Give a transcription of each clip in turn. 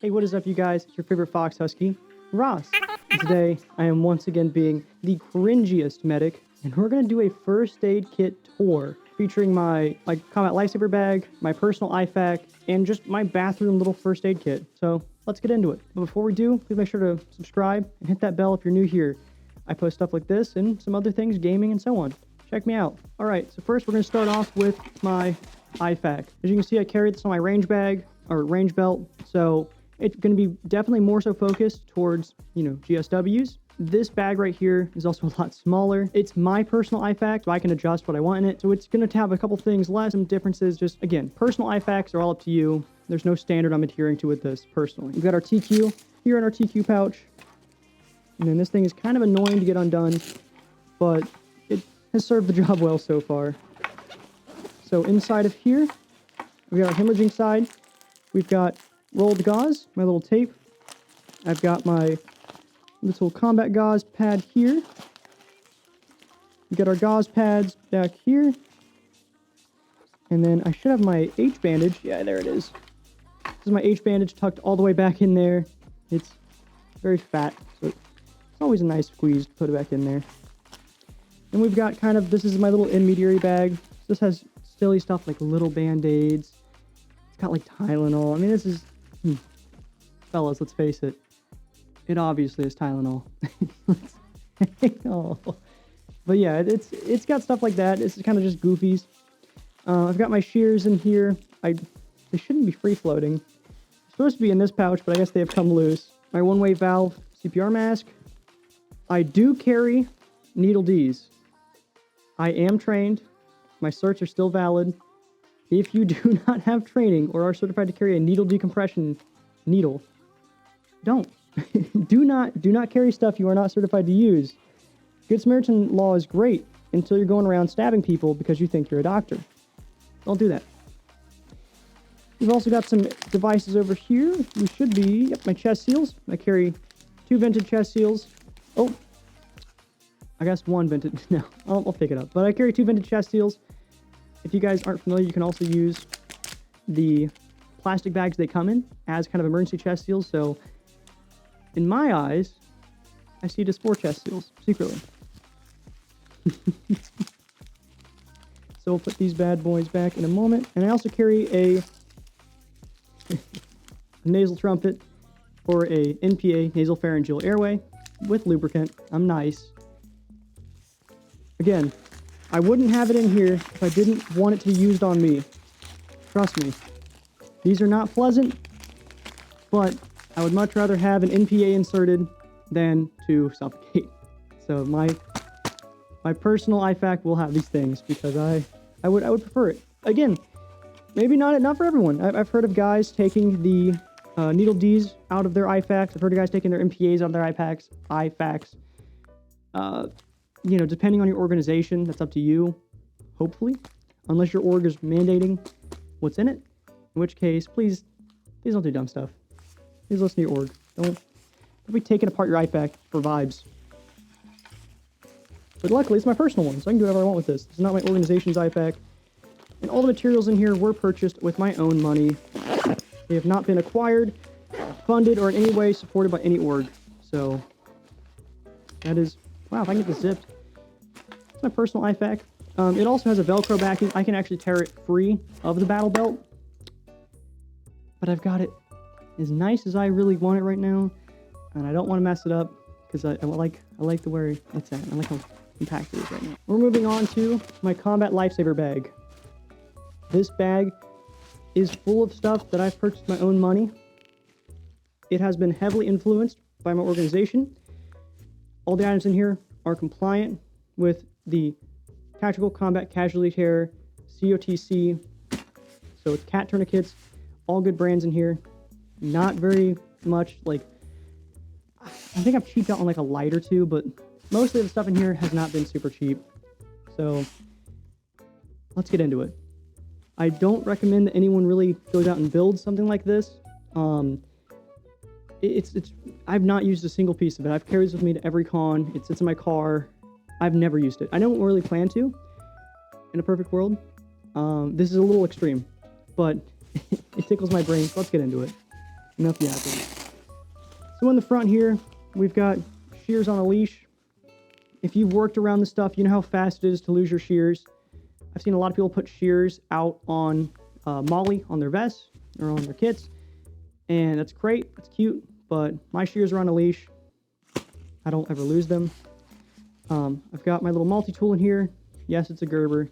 Hey, what is up, you guys? It's your favorite fox husky, Ross. And today, I am once again being the cringiest medic, and we're gonna do a first aid kit tour featuring my combat lifesaver bag, my personal IFAK, and just my bathroom little first aid kit. So let's get into it. But before we do, please make sure to subscribe and hit that bell if you're new here. I post stuff like this and some other things, gaming and so on. Check me out. All right, so first we're gonna start off with my IFAK. As you can see, I carry this on my range bag or range belt, so it's going to be definitely more so focused towards, GSWs. This bag right here is also a lot smaller. It's my personal IFAK, so I can adjust what I want in it. So it's going to have a couple things less, some differences. Just, again, personal IFAKs are all up to you. There's no standard I'm adhering to with this, personally. We've got our TQ here in our TQ pouch. And then this thing is kind of annoying to get undone, but it has served the job well so far. So inside of here, we've got our hemorrhaging side. We've got rolled gauze, my little tape. I've got my little combat gauze pad here. We got our gauze pads back here. And then I should have my H bandage. Yeah, there it is. This is my H bandage tucked all the way back in there. It's very fat, so it's always a nice squeeze to put it back in there. And we've got this is my little intermediary bag. This has silly stuff like little band-aids. It's got like Tylenol. I mean, this is... Fellas, let's face it. It obviously is Tylenol. Oh. But yeah, it's got stuff like that. It's kind of just goofies. I've got my shears in here. They shouldn't be free floating. They're supposed to be in this pouch, but I guess they have come loose. My one-way valve CPR mask. I do carry needle Ds. I am trained. My certs are still valid. If you do not have training or are certified to carry a needle decompression needle, don't. do not carry stuff you are not certified to use. Good Samaritan law is great until you're going around stabbing people because you think you're a doctor. Don't do that. We've also got some devices over here. We should be, my chest seals. I carry 2 vented chest seals. Oh, I guess 1 vented. No, I'll pick it up. But I carry 2 vented chest seals. If you guys aren't familiar, you can also use the plastic bags they come in as kind of emergency chest seals. So in my eyes, I see just 4 chest seals secretly. So we'll put these bad boys back in a moment. And I also carry a nasal trumpet or a NPA, nasal pharyngeal airway with lubricant. I'm nice. Again, I wouldn't have it in here if I didn't want it to be used on me. Trust me. These are not pleasant, but I would much rather have an NPA inserted than to suffocate. So my personal IFAK will have these things because I would prefer it. Again, maybe not for everyone. I've heard of guys taking the needle Ds out of their IFAKs. I've heard of guys taking their NPAs out of their IFAKs. Depending on your organization, that's up to you, hopefully, unless your org is mandating what's in it, in which case, please don't do dumb stuff. Please listen to your org. Don't be taking apart your IFAK for vibes. But luckily, it's my personal one, so I can do whatever I want with this. This is not my organization's IFAK. And all the materials in here were purchased with my own money. They have not been acquired, funded, or in any way supported by any org. So, that is... Wow, if I can get this zipped. It's my personal IFAK. It also has a Velcro backing. I can actually tear it free of the battle belt. But I've got it as nice as I really want it right now. And I don't want to mess it up because I like the way it's at. I like how compact it is right now. We're moving on to my combat lifesaver bag. This bag is full of stuff that I've purchased with my own money. It has been heavily influenced by my organization. All the items in here are compliant with the Tactical Combat Casualty Care, COTC, so it's cat tourniquets, all good brands in here. Not very much, I think I've cheaped out on a light or two, but mostly the stuff in here has not been super cheap. So, let's get into it. I don't recommend that anyone really goes out and builds something like this. I've not used a single piece of it. I've carried this with me to every con. It sits in my car. I've never used it. I don't really plan to in a perfect world. This is a little extreme, but it tickles my brain. So let's get into it. enough yapping. So in the front here, we've got shears on a leash. If you've worked around the stuff, you know how fast it is to lose your shears. I've seen a lot of people put shears out on Molly, on their vests, or on their kits. And that's great, that's cute, but my shears are on a leash. I don't ever lose them. I've got my little multi-tool in here. Yes, it's a Gerber.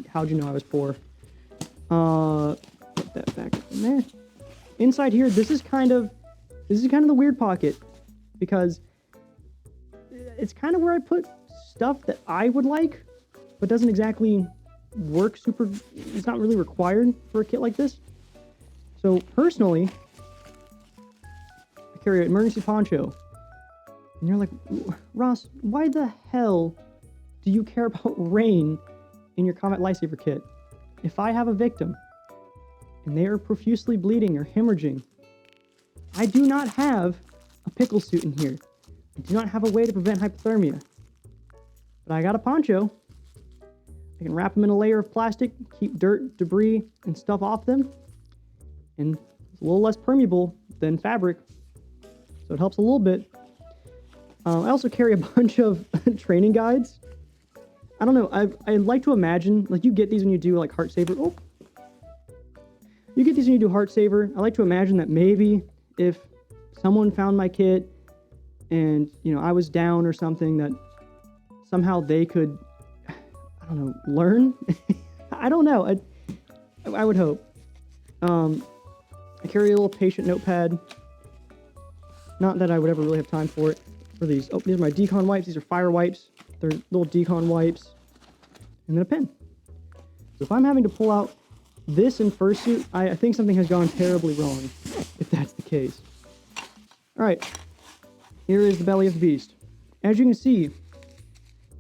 How'd you know I was poor? Put that back in there. Inside here, this is kind of the weird pocket, because it's kind of where I put stuff that I would like, but doesn't exactly work super. It's not really required for a kit like this. So personally, I carry an emergency poncho. And you're like, Ross, why the hell do you care about rain in your combat lifesaver kit? If I have a victim and they are profusely bleeding or hemorrhaging, I do not have a pickle suit in here. I do not have a way to prevent hypothermia. But I got a poncho. I can wrap them in a layer of plastic, keep dirt, debris, and stuff off them. And it's a little less permeable than fabric, so it helps a little bit. I also carry a bunch of training guides. I don't know, I like to imagine, like you get these when you do like Heart Saver. Oh, you get these when you do Heart Saver. I like to imagine that maybe if someone found my kit and, you know, I was down or something, that somehow they could, I don't know, learn? I don't know. I would hope. I carry a little patient notepad. Not that I would ever really have time for it. For these. Oh, these are my decon wipes. These are fire wipes. They're little decon wipes. And then a pen. So if I'm having to pull out this in fursuit, I think something has gone terribly wrong, if that's the case. Alright. Here is the belly of the beast. As you can see,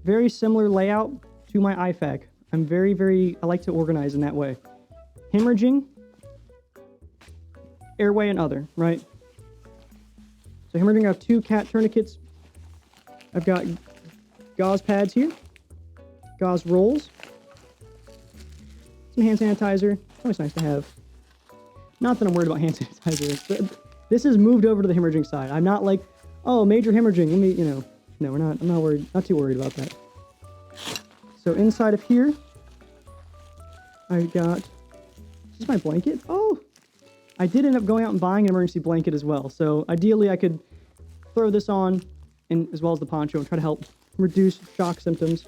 very similar layout to my IFAK. I like to organize in that way. Hemorrhaging, airway, and other, right? So hemorrhaging, I have 2 cat tourniquets. I've got gauze pads here, gauze rolls, some hand sanitizer. Always nice to have. Not that I'm worried about hand sanitizer. This is moved over to the hemorrhaging side. I'm not like, oh, major hemorrhaging. Let me, you know, no, I'm not worried. Not too worried about that. So inside of here, I got, this is my blanket. Oh, I did end up going out and buying an emergency blanket as well. So ideally I could throw this on, and as well as the poncho, and try to help reduce shock symptoms.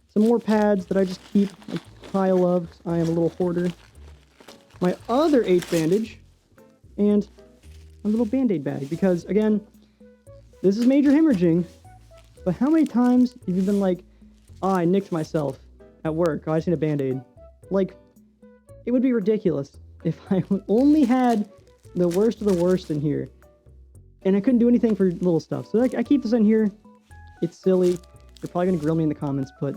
Some more pads that I just keep a pile of, because I am a little hoarder. My other H bandage, and a little Band-Aid bag, because again, this is major hemorrhaging, but how many times have you been like, oh, I nicked myself at work, oh, I just need a Band-Aid. Like, it would be ridiculous if I only had the worst of the worst in here, and I couldn't do anything for little stuff. So I keep this in here. It's silly. You're probably gonna grill me in the comments, but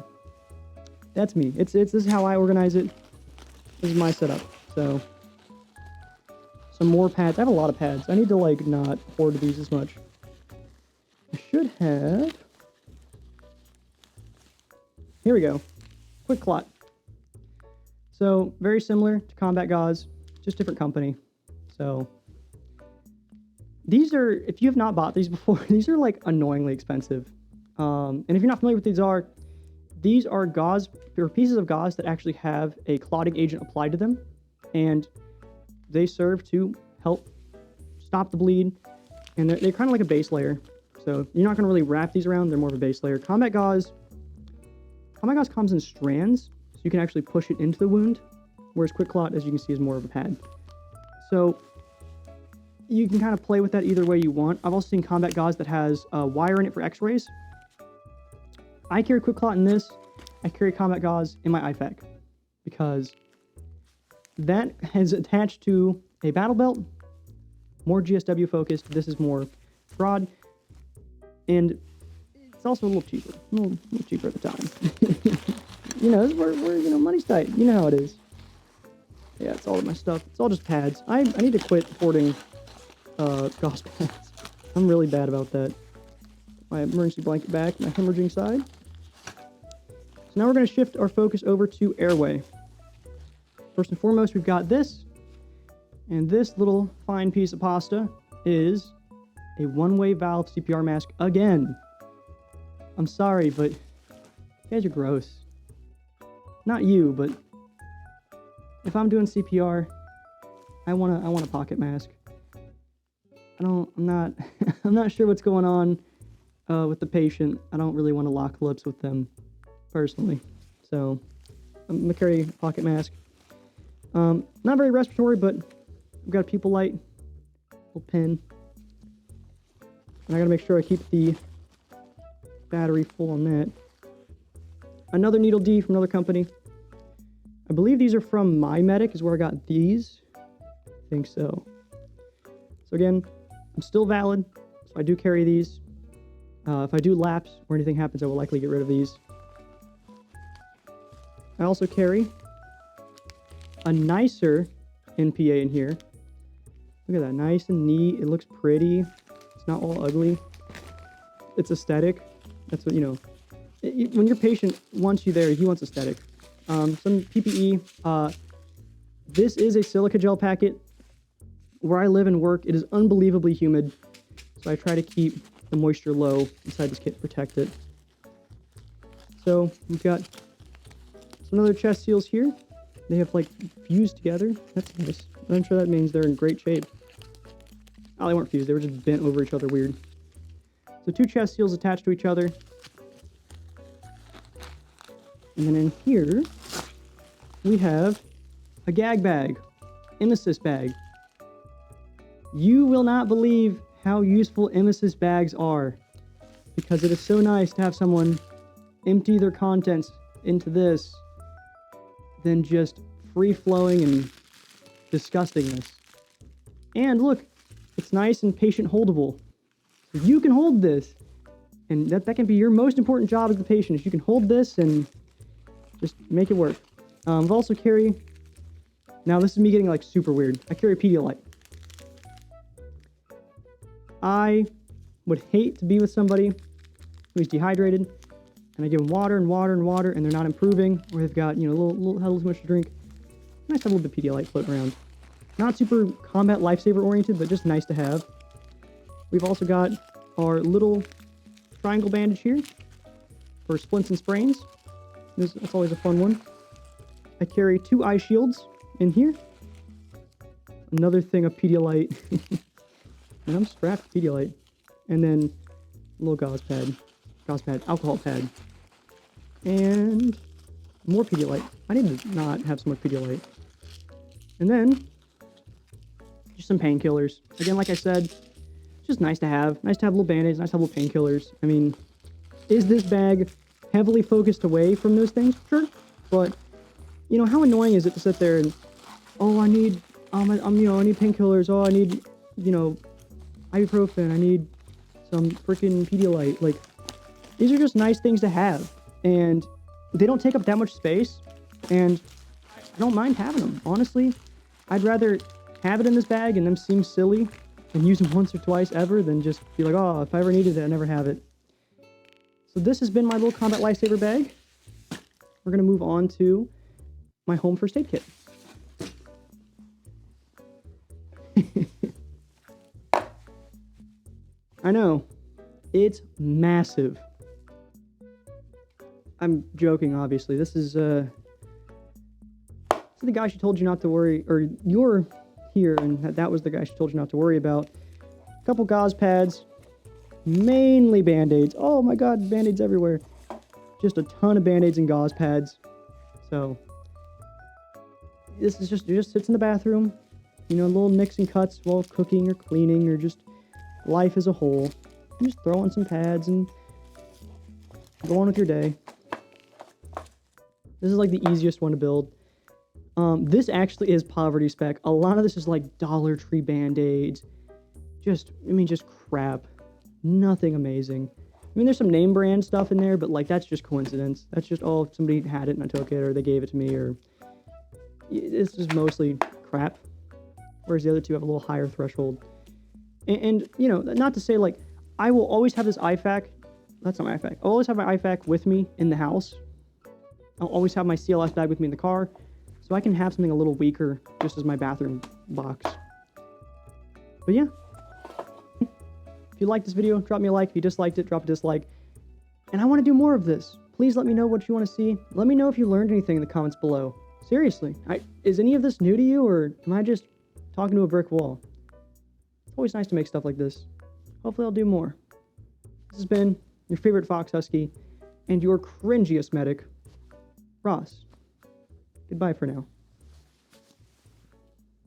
that's me. This is how I organize it. This is my setup. So some more pads. I have a lot of pads. I need to like not hoard these as much. I should have. Here we go. Quick clot. So very similar to combat gauze, just different company. So these are, if you have not bought these before, these are like annoyingly expensive. And if you're not familiar with these are gauze, they're pieces of gauze that actually have a clotting agent applied to them, and they serve to help stop the bleed, and they're kind of like a base layer. So you're not going to really wrap these around, they're more of a base layer. Combat gauze comes in strands, so you can actually push it into the wound, whereas quick clot, as you can see, is more of a pad. So you can kind of play with that either way you want. I've also seen combat gauze that has a wire in it for x-rays. I carry quick clot in this. I carry combat gauze in my IFAK, because that is attached to a battle belt, more GSW focused. This is more broad, and it's also a little cheaper. A little cheaper at the time. You know, we're money's tight. You know how it is. Yeah, it's all of my stuff. It's all just pads. I need to quit hoarding gauze pads. I'm really bad about that. My emergency blanket back, my hemorrhaging side. So now we're going to shift our focus over to airway. First and foremost, we've got this. And this little fine piece of pasta is a one-way valve CPR mask again. I'm sorry, but you guys are gross. Not you, but if I'm doing CPR, I want a pocket mask. I'm not I'm not sure what's going on with the patient. I don't really want to lock lips with them personally. So I'm gonna carry a pocket mask. Not very respiratory, but I've got a pupil light, little pin. And I gotta make sure I keep the battery full on that. Another needle D from another company. I believe these are from My Medic is where I got these. I think so. So again, I'm still valid, so I do carry these. If I do lapse or anything happens, I will likely get rid of these. I also carry a nicer NPA in here. Look at that, nice and neat. It looks pretty. It's not all ugly. It's aesthetic. That's what, you know. When your patient wants you there, he wants aesthetic. Some PPE. This is a silica gel packet. Where I live and work, it is unbelievably humid. So I try to keep the moisture low inside this kit to protect it. So we've got some other chest seals here. They have like fused together. That's nice. I'm sure that means they're in great shape. Oh, they weren't fused. They were just bent over each other weird. So 2 chest seals attached to each other. And then in here, we have a gag bag, emesis bag. You will not believe how useful emesis bags are, because it is so nice to have someone empty their contents into this than just free-flowing and disgustingness. And look, it's nice and patient holdable. So you can hold this, and that can be your most important job as the patient, is you can hold this and just make it work. I've also carry, now this is me getting like super weird, I carry a Pedialyte. I would hate to be with somebody who's dehydrated, and I give them water and water and water, and they're not improving, or they've got, you know, a little too much to drink. Nice to have a little bit of Pedialyte floating around. Not super combat lifesaver oriented, but just nice to have. We've also got our little triangle bandage here for splints and sprains. That's always a fun one. I carry 2 eye shields in here. Another thing of Pedialyte. And I'm strapped to Pedialyte. And then a little gauze pad, alcohol pad. And more Pedialyte. I need to not have so much Pedialyte. And then just some painkillers. Again, like I said, it's just nice to have. Nice to have little band-aids, nice to have little painkillers. I mean, is this bag heavily focused away from those things? Sure. But, you know, how annoying is it to sit there and, oh, I need, I need painkillers. Oh, I need, you know, ibuprofen. I need some freaking Pedialyte. Like, these are just nice things to have. And they don't take up that much space. And I don't mind having them. Honestly, I'd rather have it in this bag and them seem silly and use them once or twice ever than just be like, oh, if I ever needed it, I never have it. So this has been my little combat lifesaver bag. We're going to move on to my home first aid kit. I know, it's massive. I'm joking, obviously. This is the guy she told you not to worry, or you're here, and that was the guy she told you not to worry about. A couple gauze pads, mainly band-aids. Oh my god, band-aids everywhere. Just a ton of band-aids and gauze pads. So this is just, it just sits in the bathroom, you know, little nicks and cuts while cooking or cleaning or just life as a whole. And just throw on some pads and go on with your day. This is like the easiest one to build. This actually is poverty spec. A lot of this is like Dollar Tree band-aids. Just crap. Nothing amazing. I mean, there's some name brand stuff in there, but like that's just coincidence. That's just, oh, somebody had it and I took it, or they gave it to me, or it's just mostly crap. Whereas the other two have a little higher threshold. And you know, not to say like, I will always have this IFAK. That's not my IFAK. I'll always have my IFAK with me in the house. I'll always have my CLS bag with me in the car. so I can have something a little weaker just as my bathroom box. But yeah. If you liked this video, drop me a like. If you disliked it, drop a dislike. And I want to do more of this. Please let me know what you want to see. Let me know if you learned anything in the comments below. Seriously, is any of this new to you, or am I just talking to a brick wall? It's always nice to make stuff like this. Hopefully I'll do more. This has been your favorite Fox Husky and your cringiest medic, Ross. Goodbye for now.